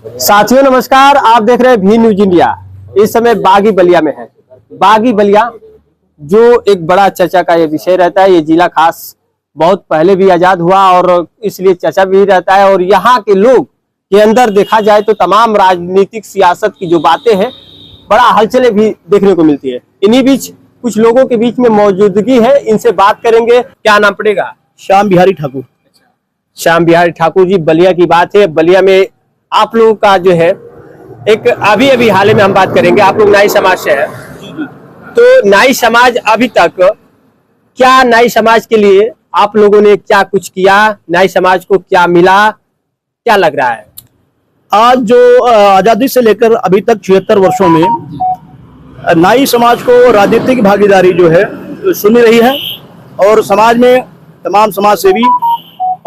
साथियों नमस्कार, आप देख रहे हैं भी न्यूज इंडिया। इस समय बागी बलिया में है। बागी बलिया जो एक बड़ा चर्चा का ये विषय रहता है। ये जिला खास बहुत पहले भी आजाद हुआ और इसलिए चर्चा भी रहता है। और यहाँ के लोग के अंदर देखा जाए तो तमाम राजनीतिक सियासत की जो बातें हैं, बड़ा हलचलें भी देखने को मिलती है। इन्हीं बीच कुछ लोगों के बीच में मौजूदगी है, इनसे बात करेंगे। क्या नाम पड़ेगा? श्याम बिहारी ठाकुर। श्याम बिहारी ठाकुर जी, बलिया की बात है। बलिया में आप लोगों का जो है एक अभी हाल में हम बात करेंगे। आप लोग नाई समाज से हैं, तो नाई समाज अभी तक क्या, नाई समाज के लिए आप लोगों ने क्या कुछ किया, नाई समाज को क्या मिला, क्या लग रहा है? आज जो आजादी से लेकर अभी तक 76 वर्षों में नाई समाज को राजनीतिक भागीदारी जो है सुनी रही है। और समाज में तमाम समाज सेवी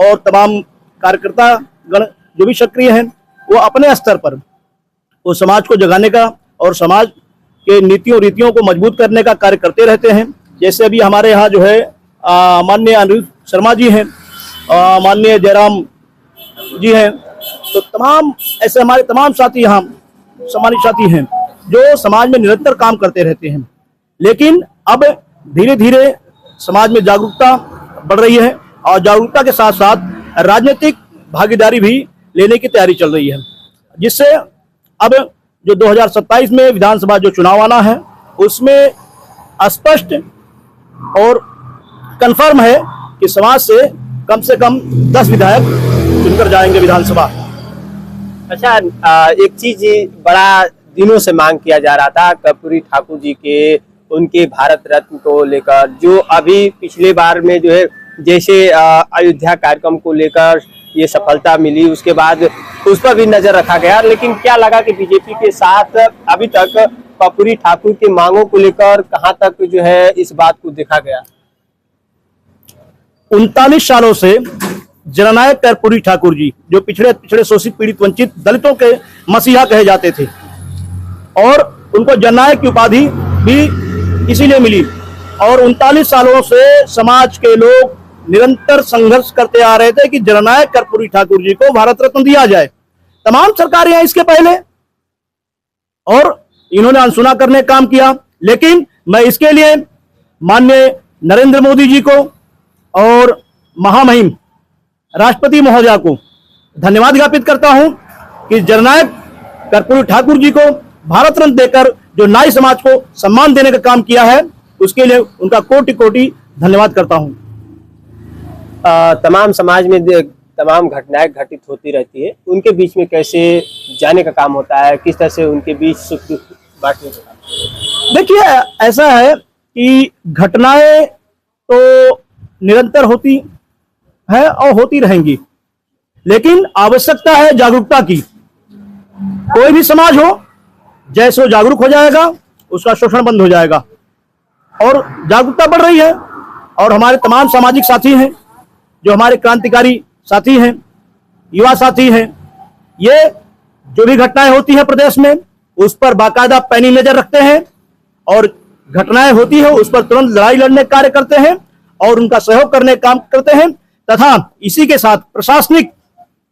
और तमाम कार्यकर्ता गण जो भी सक्रिय हैं, वो अपने स्तर पर वो समाज को जगाने का और समाज के नीतियों रीतियों को मजबूत करने का कार्य करते रहते हैं। जैसे अभी हमारे यहाँ जो है माननीय अनिरुद्ध शर्मा जी हैं, माननीय जयराम जी हैं, तो तमाम ऐसे हमारे तमाम साथी यहाँ सम्मानित साथी हैं जो समाज में निरंतर काम करते रहते हैं। लेकिन अब धीरे धीरे समाज में जागरूकता बढ़ रही है और जागरूकता के साथ साथ राजनीतिक भागीदारी भी लेने की तैयारी चल रही है, जिससे अब जो 2027 में विधानसभा जो चुनाव आना है उसमें स्पष्ट और कंफर्म है कि समाज से कम 10 विधायक चुनकर जाएंगे विधानसभा। अच्छा, एक चीज बड़ा दिनों से मांग किया जा रहा था कर्पूरी ठाकुर जी के, उनके भारत रत्न को लेकर, जो अभी पिछले बार में जो है जैसे अयोध्या कार्यक्रम को लेकर ये सफलता मिली, उसके बाद उस पर भी नजर रखा गया। लेकिन क्या लगा कि बीजेपी के साथ अभी तक कर्पूरी ठाकुर की मांगों को लेकर कहां तक जो है इस बात को देखा गया? 39 सालों से जननायक कर्पूरी ठाकुर जी जो पिछड़े शोषित पीड़ित वंचित दलितों के मसीहा कहे जाते थे और उनको जननायक की उपाधि भी इसीलिए मिली। और 39 सालों से समाज के लोग निरंतर संघर्ष करते आ रहे थे कि जननायक कर्पूरी ठाकुर जी को भारत रत्न दिया जाए। तमाम सरकारें हैं इसके पहले और इन्होंने अनसुना करने का काम किया। लेकिन मैं इसके लिए माननीय नरेंद्र मोदी जी को और महामहिम राष्ट्रपति महोदया को धन्यवाद ज्ञापित करता हूं कि जननायक कर्पूरी ठाकुर जी को भारत रत्न देकर जो नाई समाज को सम्मान देने का काम किया है, उसके लिए उनका कोटि कोटि धन्यवाद करता हूं। तमाम समाज में तमाम घटनाएं घटित होती रहती है, उनके बीच में कैसे जाने का काम होता है, किस तरह से उनके बीच सुख दुख बांटने का काम? देखिए, ऐसा है कि घटनाएं तो निरंतर होती है और होती रहेंगी, लेकिन आवश्यकता है जागरूकता की। कोई भी समाज हो, जैसे वो जागरूक हो जाएगा उसका शोषण बंद हो जाएगा। और जागरूकता बढ़ रही है और हमारे तमाम सामाजिक साथी हैं, जो हमारे क्रांतिकारी साथी हैं, युवा साथी हैं, ये जो भी घटनाएं होती है प्रदेश में उस पर बाकायदा पैनी नजर रखते हैं और घटनाएं होती है उस पर तुरंत लड़ाई लड़ने का कार्य करते हैं और उनका सहयोग करने का काम करते हैं। तथा इसी के साथ प्रशासनिक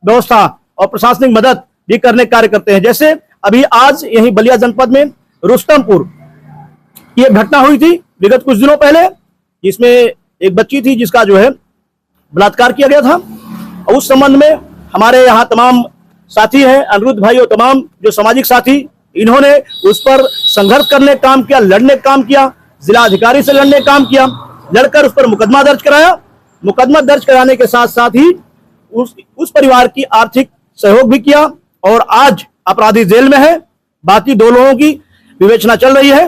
व्यवस्था और प्रशासनिक मदद भी करने का कार्य करते हैं। जैसे अभी आज यही बलिया जनपद में रुस्तमपुर की एक घटना हुई थी विगत कुछ दिनों पहले, जिसमें एक बच्ची थी जिसका जो है बलात्कार किया गया था। और उस संबंध में हमारे यहाँ तमाम साथी हैं, अनिरुद्ध भाई और तमाम जो सामाजिक साथी, इन्होंने उस पर संघर्ष करने का काम किया, लड़ने का काम किया, जिला अधिकारी से लड़ने का काम किया, लड़कर उस पर मुकदमा दर्ज कराया। मुकदमा दर्ज कराने के साथ साथ ही उस परिवार की आर्थिक सहयोग भी किया और आज अपराधी जेल में है। बाकी 2 लोगों की विवेचना चल रही है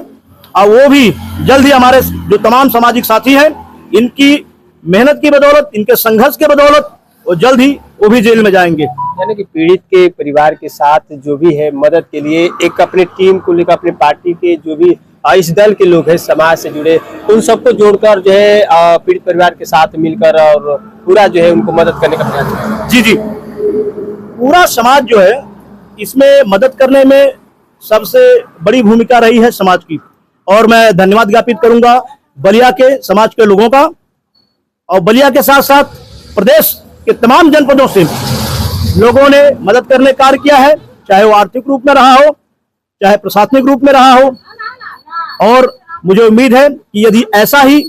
और वो भी जल्द ही हमारे जो तमाम सामाजिक साथी हैं, इनकी मेहनत की बदौलत, इनके संघर्ष के बदौलत वो जल्द ही वो भी जेल में जाएंगे। यानी कि पीड़ित के परिवार के साथ जो भी है मदद के लिए एक अपने टीम को लेकर, अपने पार्टी के जो भी इस दल के लोग हैं समाज से जुड़े, उन सबको जोड़कर जो है पीड़ित परिवार के साथ मिलकर और पूरा जो है उनको मदद करने का प्रयास है। जी, पूरा समाज जो है इसमें मदद करने में सबसे बड़ी भूमिका रही है समाज की। और मैं धन्यवाद ज्ञापित करूंगा बलिया के समाज के लोगों का और बलिया के साथ साथ प्रदेश के तमाम जनपदों से लोगों ने मदद करने का कार्य किया है। चाहे वो आर्थिक रूप में रहा हो, चाहे प्रशासनिक रूप में रहा हो। और मुझे उम्मीद है कि यदि ऐसा ही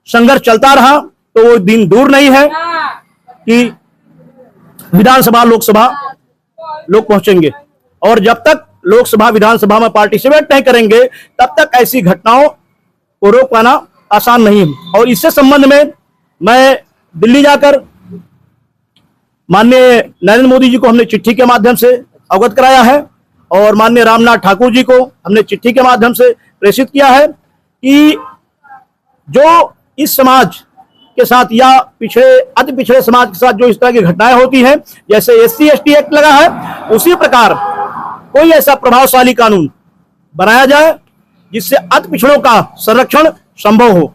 संघर्ष चलता रहा तो वो दिन दूर नहीं है कि विधानसभा लोकसभा लोग पहुंचेंगे। और जब तक लोकसभा विधानसभा में पार्टिसिपेट नहीं करेंगे तब तक ऐसी घटनाओं को रोक पाना आसान नहीं है। और इससे संबंध में मैं दिल्ली जाकर माननीय नरेंद्र मोदी जी को हमने चिट्ठी के माध्यम से अवगत कराया है और माननीय रामनाथ ठाकुर जी को हमने चिट्ठी के माध्यम से प्रेषित किया है कि जो इस समाज के साथ या पिछड़े अति पिछड़े समाज के साथ जो इस तरह की घटनाएं होती हैं, जैसे SC ST एक्ट लगा है, उसी प्रकार कोई ऐसा प्रभावशाली कानून बनाया जाए जिससे अति पिछड़ों का संरक्षण संभव हो।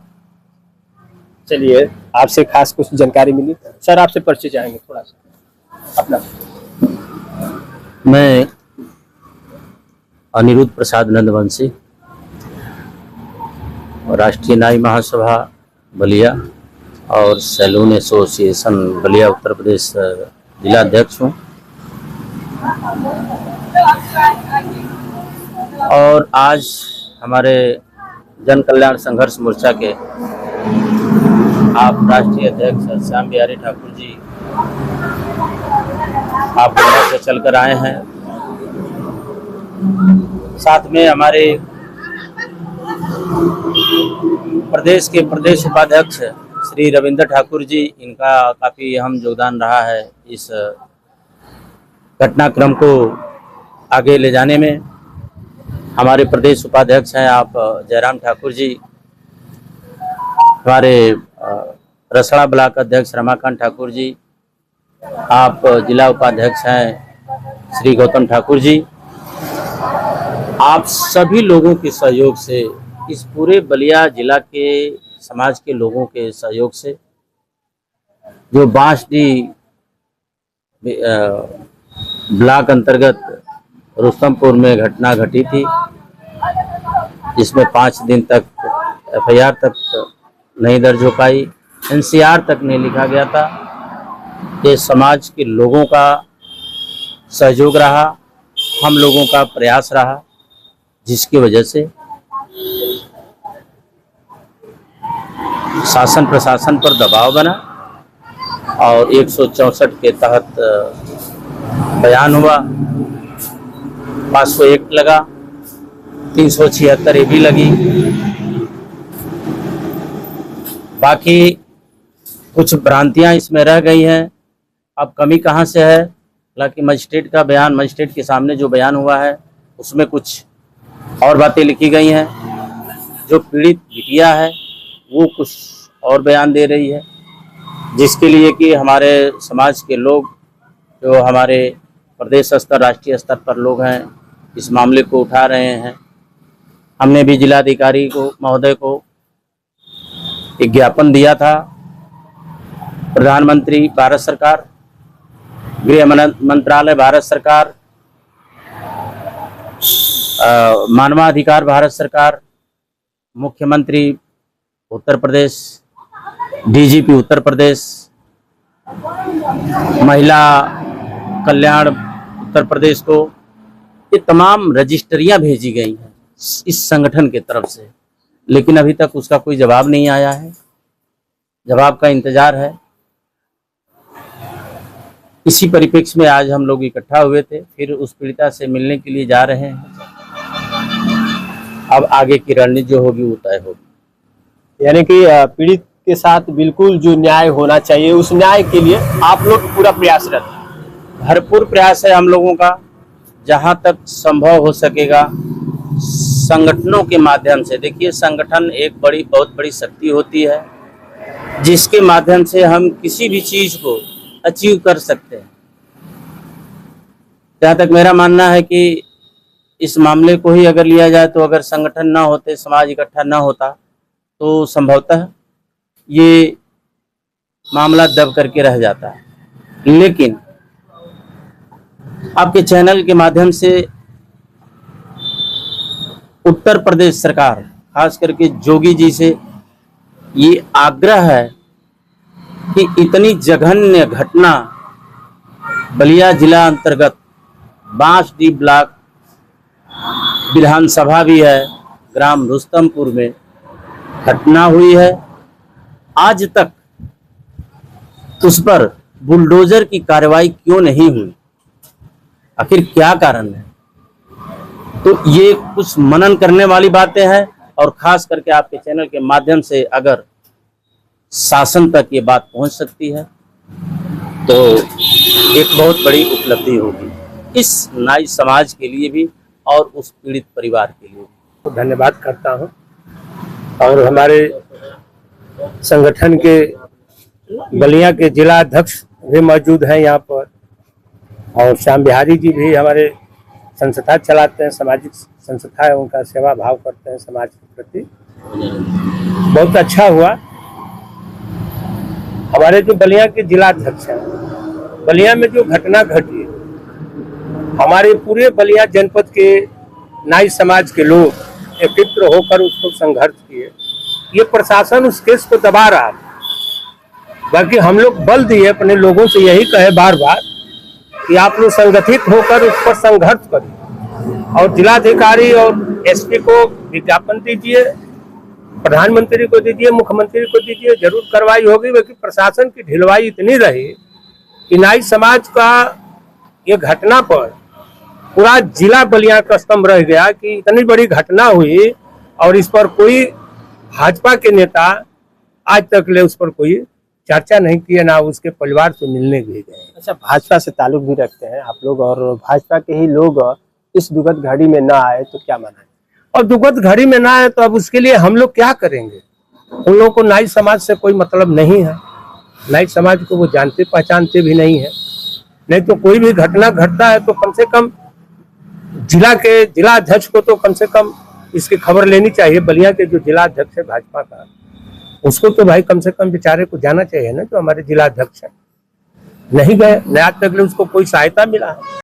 चलिए, आपसे खास कुछ जानकारी मिली। सर, आपसे परिचय चाहेंगे थोड़ा सा अपना। मैं अनिरुद्ध प्रसाद नंदवंशी, राष्ट्रीय नाई महासभा बलिया और सैलून एसोसिएशन बलिया उत्तर प्रदेश जिला अध्यक्ष हूँ। और आज हमारे जन कल्याण संघर्ष मोर्चा के आप राष्ट्रीय अध्यक्ष श्याम बिहारी ठाकुर जी आप बलिया से चलकर आए हैं। साथ में हमारे प्रदेश के प्रदेश उपाध्यक्ष श्री रविंद्र ठाकुर जी, इनका काफ़ी अहम योगदान रहा है इस घटनाक्रम को आगे ले जाने में। हमारे प्रदेश उपाध्यक्ष हैं आप जयराम ठाकुर जी, हमारे रसड़ा ब्लॉक अध्यक्ष रमाकांत ठाकुर जी, आप जिला उपाध्यक्ष हैं श्री गौतम ठाकुर जी। आप सभी लोगों के सहयोग से, इस पूरे बलिया जिला के समाज के लोगों के सहयोग से, जो बांसडीह ब्लॉक अंतर्गत रुस्तमपुर में घटना घटी थी, जिसमें 5 दिन तक FIR तक नहीं दर्ज हो पाई, NCR तक नहीं लिखा गया था। ये समाज के लोगों का सहयोग रहा, हम लोगों का प्रयास रहा, जिसकी वजह से शासन प्रशासन पर दबाव बना और 164 के तहत बयान हुआ, 500 एक्ट लगा, 376 ए भी लगी। बाकी कुछ भ्रांतियां इसमें रह गई हैं। अब कमी कहां से है? हालांकि मजिस्ट्रेट का बयान, मजिस्ट्रेट के सामने जो बयान हुआ है उसमें कुछ और बातें लिखी गई हैं। जो पीड़ित बिटिया है वो कुछ और बयान दे रही है, जिसके लिए कि हमारे समाज के लोग, जो हमारे प्रदेश स्तर राष्ट्रीय स्तर पर लोग हैं, इस मामले को उठा रहे हैं। हमने भी जिलाधिकारी को महोदय को एक ज्ञापन दिया था। प्रधानमंत्री भारत सरकार, गृह मंत्रालय भारत सरकार, मानवाधिकार भारत सरकार, मुख्यमंत्री उत्तर प्रदेश, DGP उत्तर प्रदेश, महिला कल्याण उत्तर प्रदेश को, ये तमाम रजिस्ट्रियां भेजी गई हैं इस संगठन के तरफ से, लेकिन अभी तक उसका कोई जवाब नहीं आया है। जवाब का इंतजार है। इसी परिप्रेक्ष्य में आज हम लोग इकट्ठा हुए थे, फिर उस पीड़िता से मिलने के लिए जा रहे हैं। अब आगे की रणनीति जो होगी वो तय होगी। यानी कि पीड़ित के साथ बिल्कुल जो न्याय होना चाहिए, उस न्याय के लिए आप लोग पूरा प्रयासरत हैं। भरपूर प्रयास है हम लोगों का। जहां तक संभव हो सकेगा संगठनों के माध्यम से, देखिए संगठन एक बहुत बड़ी शक्ति होती है, जिसके माध्यम से हम किसी भी चीज को अचीव कर सकते हैं। जहाँ तक मेरा मानना है कि इस मामले को ही अगर लिया जाए तो अगर संगठन ना होते, समाज इकट्ठा ना होता, तो संभवतः ये मामला दब करके रह जाता है। लेकिन आपके चैनल के माध्यम से उत्तर प्रदेश सरकार, खास करके जोगी जी से ये आग्रह है कि इतनी जघन्य घटना बलिया जिला अंतर्गत बांसडीह ब्लॉक विधानसभा भी है, ग्राम रुस्तमपुर में घटना हुई है। आज तक उस पर बुलडोजर की कार्रवाई क्यों नहीं हुई, आखिर क्या कारण है? तो ये कुछ मनन करने वाली बातें हैं, और खास करके आपके चैनल के माध्यम से अगर शासन तक ये बात पहुंच सकती है तो एक बहुत बड़ी उपलब्धि होगी इस नाई समाज के लिए भी और उस पीड़ित परिवार के लिए भी। धन्यवाद करता हूं। और हमारे संगठन के बलिया के जिला अध्यक्ष भी मौजूद हैं यहाँ पर, और श्याम बिहारी जी भी हमारे संस्था चलाते हैं, सामाजिक संस्था है, उनका सेवा भाव करते हैं समाज के प्रति। बहुत अच्छा हुआ। हमारे जो बलिया के जिला अध्यक्ष हैं, बलिया में जो घटना घटी, हमारे पूरे बलिया जनपद के नाई समाज के लोग एकत्र होकर उसको संघर्ष किए। ये प्रशासन उस केस को दबा रहा है, बाकी हम लोग बल दिए, अपने लोगों से यही कहे बार बार कि आप लोग संगठित होकर उस पर संघर्ष करिए, और जिलाधिकारी और एसपी को विज्ञापन दीजिए, प्रधानमंत्री को दीजिए, मुख्यमंत्री को दीजिए, जरूर कार्रवाई होगी। बाकी प्रशासन की ढिलवाई इतनी रही कि नाई समाज का ये घटना पर पूरा जिला बलिया का स्तंभ रह गया कि इतनी बड़ी घटना हुई और इस पर कोई भाजपा के नेता आज तक ले उस पर कोई चर्चा नहीं किया, ना उसके परिवार से मिलने भी गए। अच्छा, भाजपा से ताल्लुक भी रखते हैं आप लोग, और भाजपा के ही लोग इस दुखद घड़ी में ना आए तो क्या माना है? और दुखद घड़ी में ना आए तो अब उसके लिए हम लोग क्या करेंगे? उन लोगों को नाई समाज से कोई मतलब नहीं है, नाई समाज को वो जानते पहचानते भी नहीं है। नहीं तो कोई भी घटना घटता है तो कम से कम जिला अध्यक्ष को तो कम से कम इसकी खबर लेनी चाहिए। बलिया के जो जिला अध्यक्ष है भाजपा का, उसको तो भाई कम से कम बेचारे को जाना चाहिए ना, जो हमारे जिला अध्यक्ष है। नहीं गए, नया तक उसको कोई सहायता मिला है।